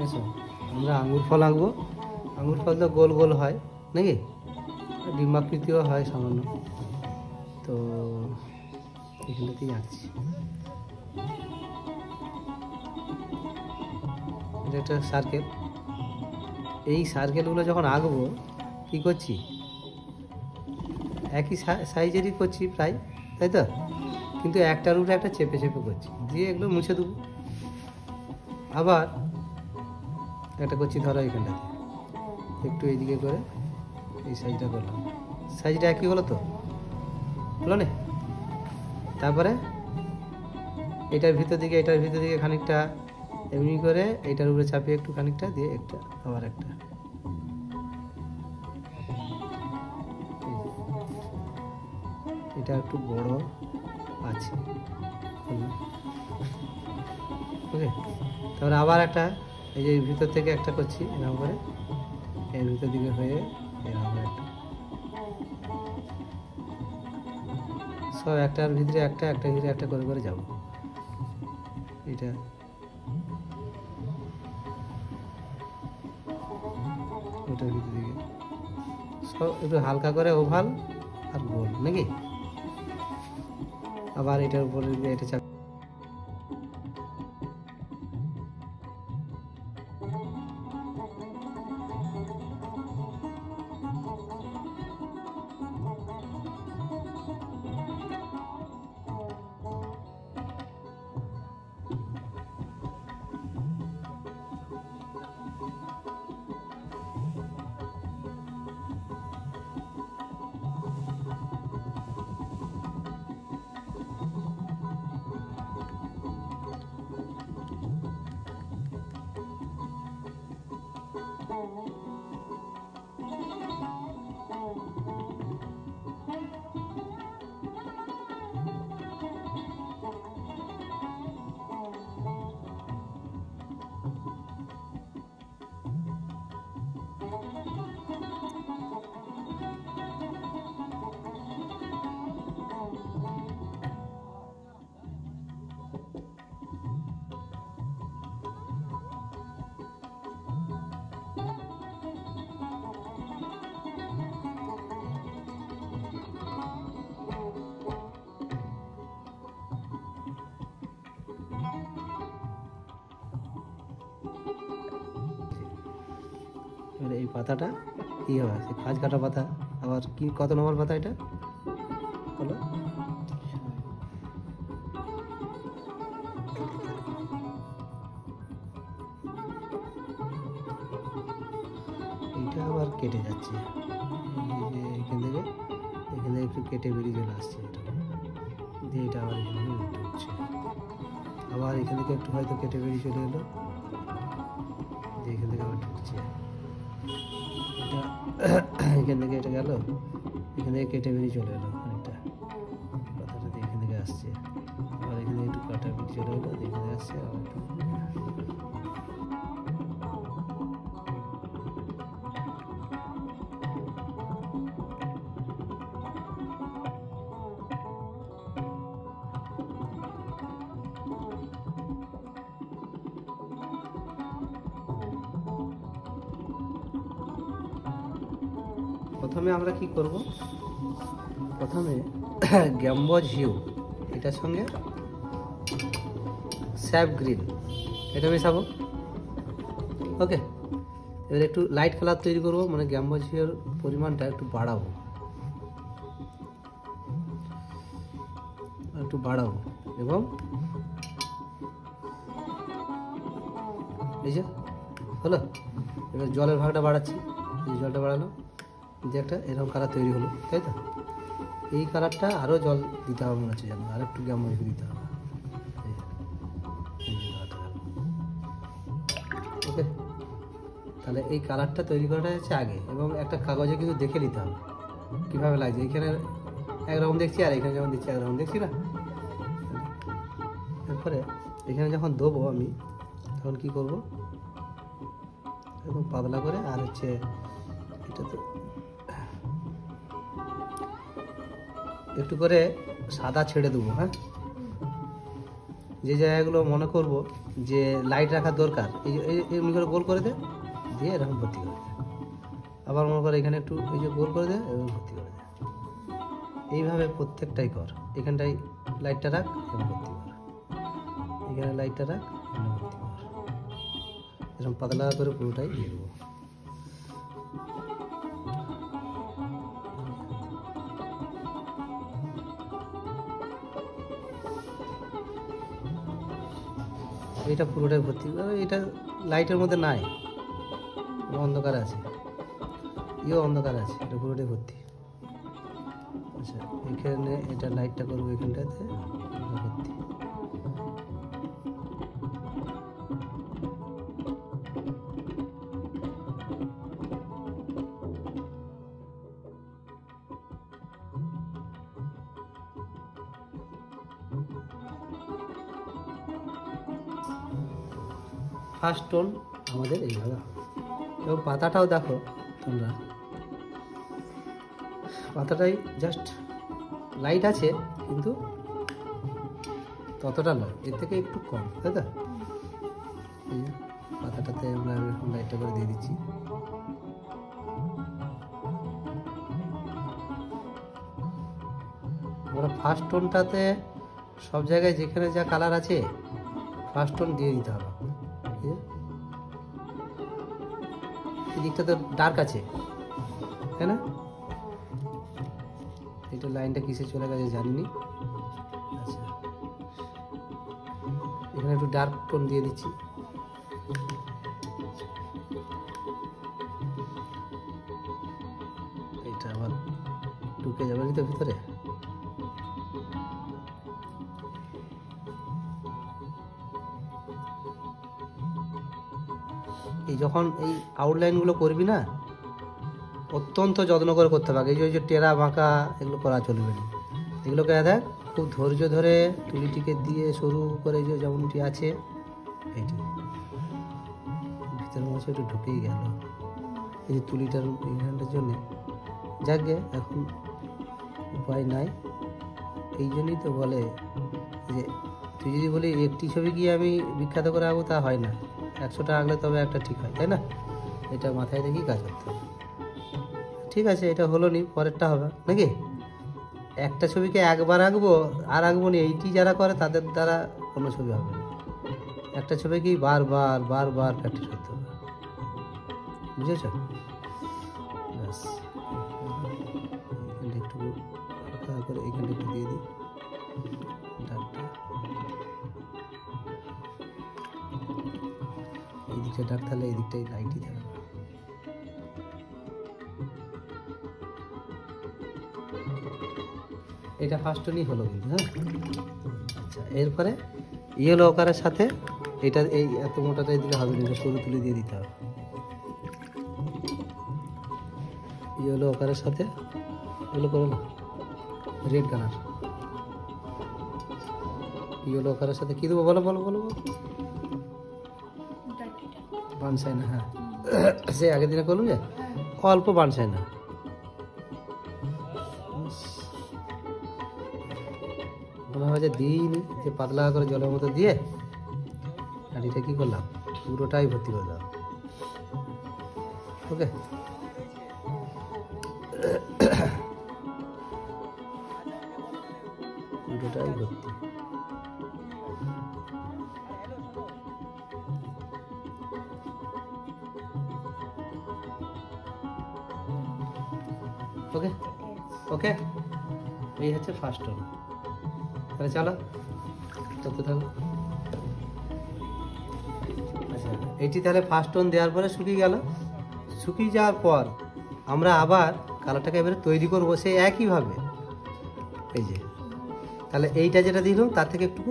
বুঝছো? আমরা আঙুর ফল আঁকবো। আঙুর ফল তো গোল গোল হয় নাকি, ডিম্বাকৃতিও হয় সামান্য। তো এখানটাতেই আঁকছি। এটা একটা সার্কেল। এই সার্কেলগুলো যখন আঁকবো কী করছি, একই সাইজেরই করছি প্রায়, তাই তো? কিন্তু একটার উপরে একটা চেপে চেপে করছি, দিয়ে এগুলো মুছে দেবো। আবার একটা করছি, ধরো এখানটাতে একটু এইদিকে করে এই সাইজটা করলাম, সাইজটা একই হলো তো, হলো না? তারপরে এটার ভিতর দিকে খানিকটা এমনি করে এটার উপরে চাপিয়ে একটু খানিকটা দিয়ে একটা, আবার একটা, এটা একটু বড় আছে, ওকে। তারপরে আবার একটা, এই যে ভিতর থেকে একটা করছি এরকম করে, এর ভিতর দিকে হয়ে এরকম একটা, সব একটার ভিতরে একটা, একটার ভিতরে একটা করে করে যাবো। এটা ওটার ভিতর দিকে সব একটু হালকা করে ওভাল আর গোল নাকি। আবার এটার উপরে এটা চাপ, এবারে এই পাতাটা কী হবে, সে খাঁজ কাটা পাতা। আবার কি কত নম্বর পাতা এটা বলো? এইটা আবার কেটে যাচ্ছে, এই যে এখান থেকে একটু কেটে বেরিয়ে চলে আসছে, এটা দিয়ে এটা আবার এখানে ঢুকছে, আবার এখান থেকে একটু হয়তো কেটে বেরিয়ে চলে এলো, দিয়ে এখান থেকে আবার ঢুকছে, এটা এখান থেকে এটা গেল, এখান থেকে কেটে বেরিয়ে চলে এলো অনেকটা, পাতাটা দিয়ে এখান থেকে আসছে, আবার এখানে একটু কাটা বেরিয়ে চলে এলো, এখানে আসছে আবার একটু। প্রথমে আমরা কি করব, প্রথমে গ্যাম্বজ হিউ এটার সঙ্গে স্যাপ গ্রিন এটা মেশাবো, ওকে। এবার একটু লাইট কালার তৈরি করব, মানে গ্যাম্বজ হিউর পরিমাণটা একটু বাড়াবো, এবং এই যে হলো, এবার জলের ভাগটা বাড়াচ্ছি, এই জলটা বাড়ানো, যে একটা এরকম কালার তৈরি হলো, তাই তো? এই কালারটা আরও জল দিতে হবে মনে হচ্ছে, যেন আর একটু গ্যাম্বজ দিতে হবে, ওকে। তাহলে এই কালারটা তৈরি করাটা হচ্ছে আগে, এবং একটা কাগজে কিন্তু দেখে নিতে হবে কীভাবে লাগছে। এখানে একরকম দেখছি আর এখানে যেমন দেখছি একরকম দেখছি না। এরপরে এখানে যখন দেবো আমি, তখন কি করব, একদম পাতলা করে, আর হচ্ছে এটা তো একটু করে সাদা ছেড়ে দেবো, হ্যাঁ, যে জায়গাগুলো মনে করব যে লাইট রাখার দরকার, এমনি করে গোল করে দে, দিয়ে এরকম ভর্তি করে দে। আবার মনে করে এখানে একটু এই যে গোল করে দে, এরকম ভর্তি করে দে। এইভাবে প্রত্যেকটাই কর। এখানটাই লাইটটা রাখ, এখানে ভর্তি কর, এখানে লাইটটা রাখ, এখানে ভর্তি কর। এরকম পাতলা করে পুরোটাই দিয়ে দেবো। এটা পুরোটাই ভর্তি, এটা লাইটের মধ্যে নাই, অন্ধকার আছে, অন্ধকার আছে, এটা পুরোটাই ভর্তি। আচ্ছা, এখানে এটা লাইটটা করবো এখানটাতে ভর্তি। ফার্স্ট টোন আমাদের এইভাবে হবে। এবং পাতাটাও দেখো তোমরা, পাতাটাই জাস্ট লাইট আছে কিন্তু ততটা নয়, এর থেকে একটু কম, তাই তো? এই যে পাতাটাতে আমরা এখন লাইটটা করে দিয়ে দিচ্ছি। আমরা ফার্স্ট টোনটাতে সব জায়গায় যেখানে যা কালার আছে ফার্স্ট টোন দিয়ে দিতে হবে। এই দিকটা তো ডার্ক আছে, তাই না? এটা লাইনটা কিসে চলে গেছে জানিনি। আচ্ছা, এখানে একটু ডার্ক টোন দিয়ে দিচ্ছি। এটা আবার ঢুকে যাবে কি তো ভিতরে। এই যখন এই আউটলাইনগুলো করবি না, অত্যন্ত যত্ন করে করতে হবে। এই যে টেরা বাঁকা এগুলো করা চলবে না। এগুলোকে দেখ খুব ধৈর্য ধরে তুলিটিকে দিয়ে শুরু করে, যে যেমনটি আছে এইটি ভিতরের মাঝে একটু ঢুকেই গেল এই যে তুলিটার এইখানটার জন্যে। যাকে এখন উপায় নাই, এই জন্যই তো বলে যে তুই যদি বলি একটি ছবি গিয়ে আমি বিখ্যাত করে আঁকবো, তা হয় না। 100টা আঁকলে তবে একটা ঠিক হয়, তাই না? এটা মাথায় রেখেই কাজ করতে হবে। ঠিক আছে, এটা হলো নি, পরেরটা হবে নাকি? একটা ছবিকে একবার আঁকবো আর আঁকবো নি, এইটি যারা করে তাদের দ্বারা কোনো ছবি হবে না। একটা ছবিকেই বারবার বারবার প্র্যাকটিস করতে হবে, বুঝেছ? ব্যাস, একটু হালকা করে এইখানটা একটু দিয়ে দিই ডাকটা। এই দিকটা ডাক থাকলে এই দিকটাই লাইটই থাকবে। এটা ফার্স্ট টোনই হলো কিন্তু, হ্যাঁ। আচ্ছা, এরপরে ইয়েলো আকারের সাথে এটা এই এত মোটাটাই দিলে হবে না, সরু তুলি দিয়ে দিতে হবে। ইয়েলো আকারের সাথে এগুলো করো না, রেড কালার। ইয়েলো আকারের সাথে কি দেবো বলো বলো বলো বলো। বানসাইনা, হ্যাঁ সে আগের দিনে করলাম যে অল্প বানসাইনা। মনে হয় যে দিইনি, যে পাতলা করে জলের মতো দিয়ে আর এটা কী করলাম পুরোটাই ভর্তি করে দাও। ওকে, পুরোটাই ভর্তি। ওকে ওকে, এই হচ্ছে ফার্স্ট টোন। তাহলে চলো করতে থাকো। আচ্ছা, এইটি তাহলে ফার্স্ট টোন দেওয়ার পরে শুকিয়ে গেল। শুকিয়ে যাওয়ার পর আমরা আবার কালারটাকে এবারে তৈরি করবো সেই একইভাবে। এই যে তাহলে এইটা যেটা দিলাম তার থেকে একটু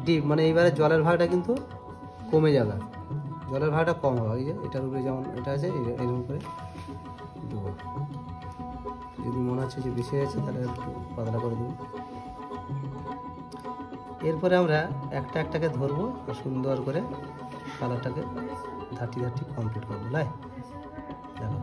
ডিপ, মানে এইবারে জলের ভাগটা কিন্তু কমে যাবে, জলের ভাগটা কম হবে। এই যে এটার উপরে যেমন এটা আছে এরকম করে দেবো। যদি মনে হচ্ছে যে বেশি আছে তাহলে একটু পাতলা করে দেবো। এরপরে আমরা একটা একটাকে ধরবো আর সুন্দর করে কালারটাকে ধাটি ধাটি কমপ্লিট করবো। লাই দেখো,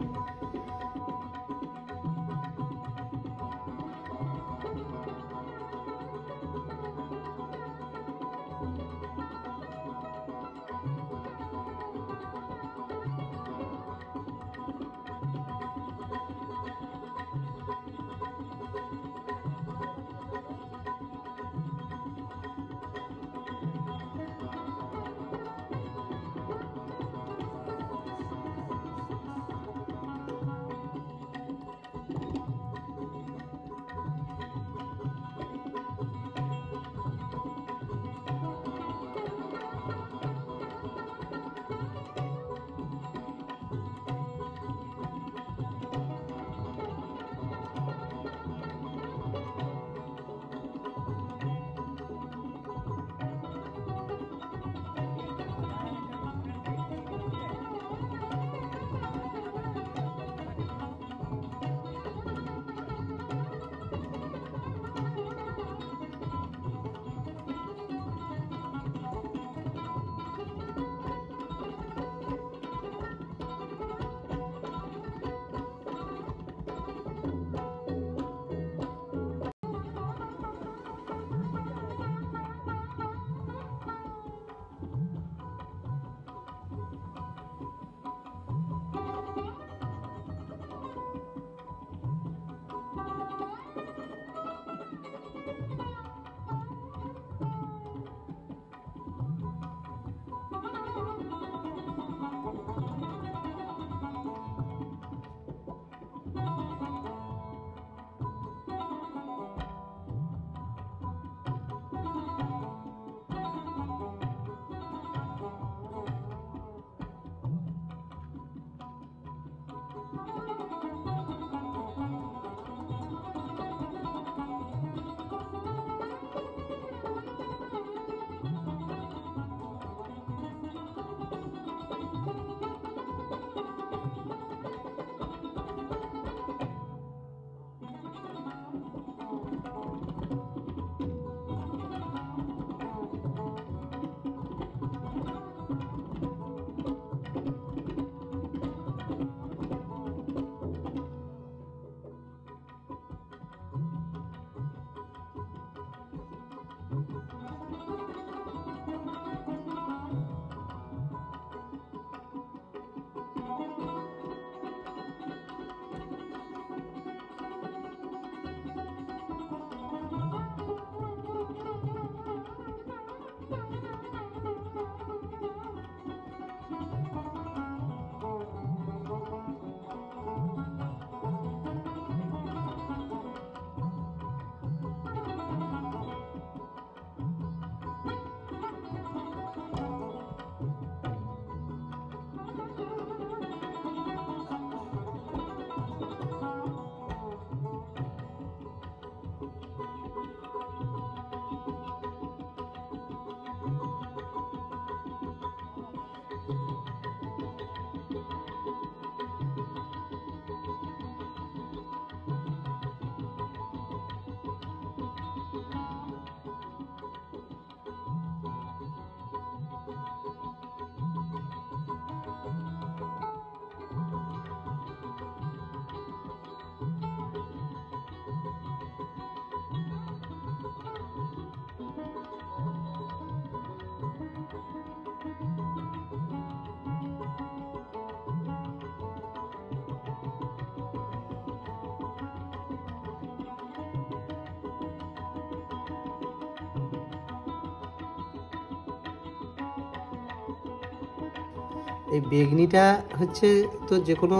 এই বেগনিটা হচ্ছে তো যে কোনো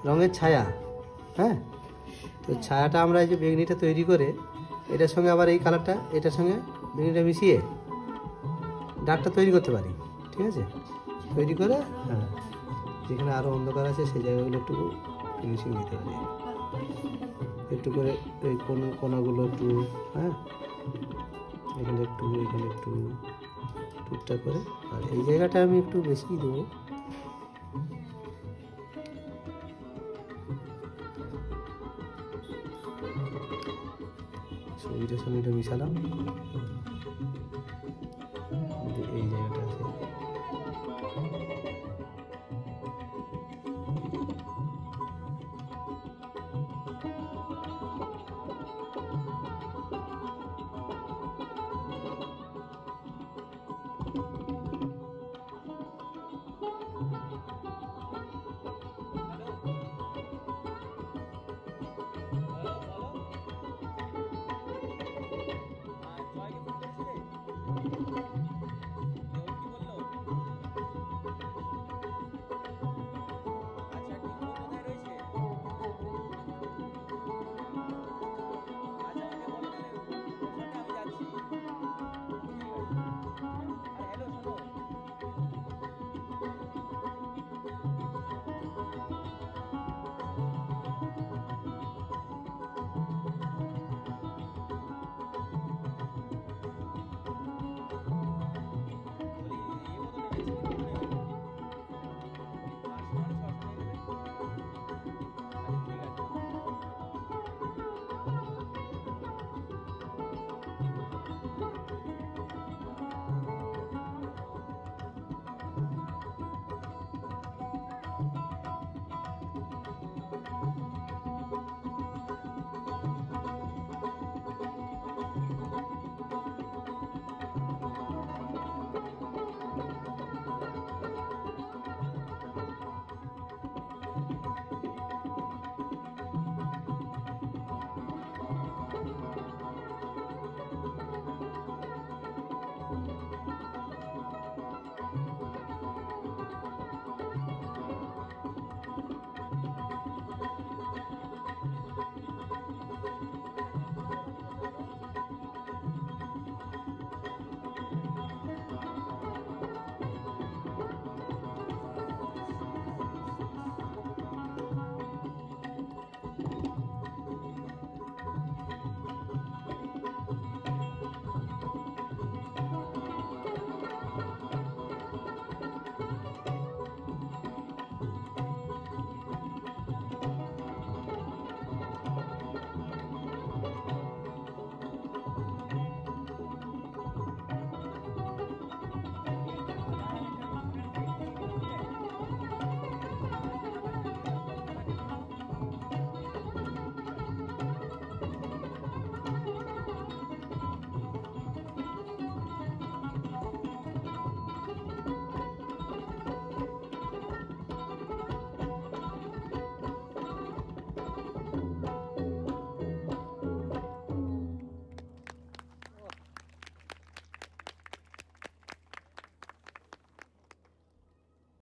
রঙের ছায়া, হ্যাঁ। তো ছায়াটা আমরা এই যে বেগনিটা তৈরি করে এটার সঙ্গে আবার এই কালারটা এটার সঙ্গে বেগনিটা মিশিয়ে ডার্কটা তৈরি করতে পারি, ঠিক আছে। তৈরি করে হ্যাঁ, যেখানে আরও অন্ধকার আছে সেই জায়গাগুলো একটু ফিনিশিং দিতে পারি, একটু করে এই কোনাগুলো একটু, হ্যাঁ, এখানে একটু টুকটাক করে। আর এই জায়গাটা আমি একটু বেশি দেবো, ছবিটার সঙ্গে এটা মিশালাম, এই জায়গাটা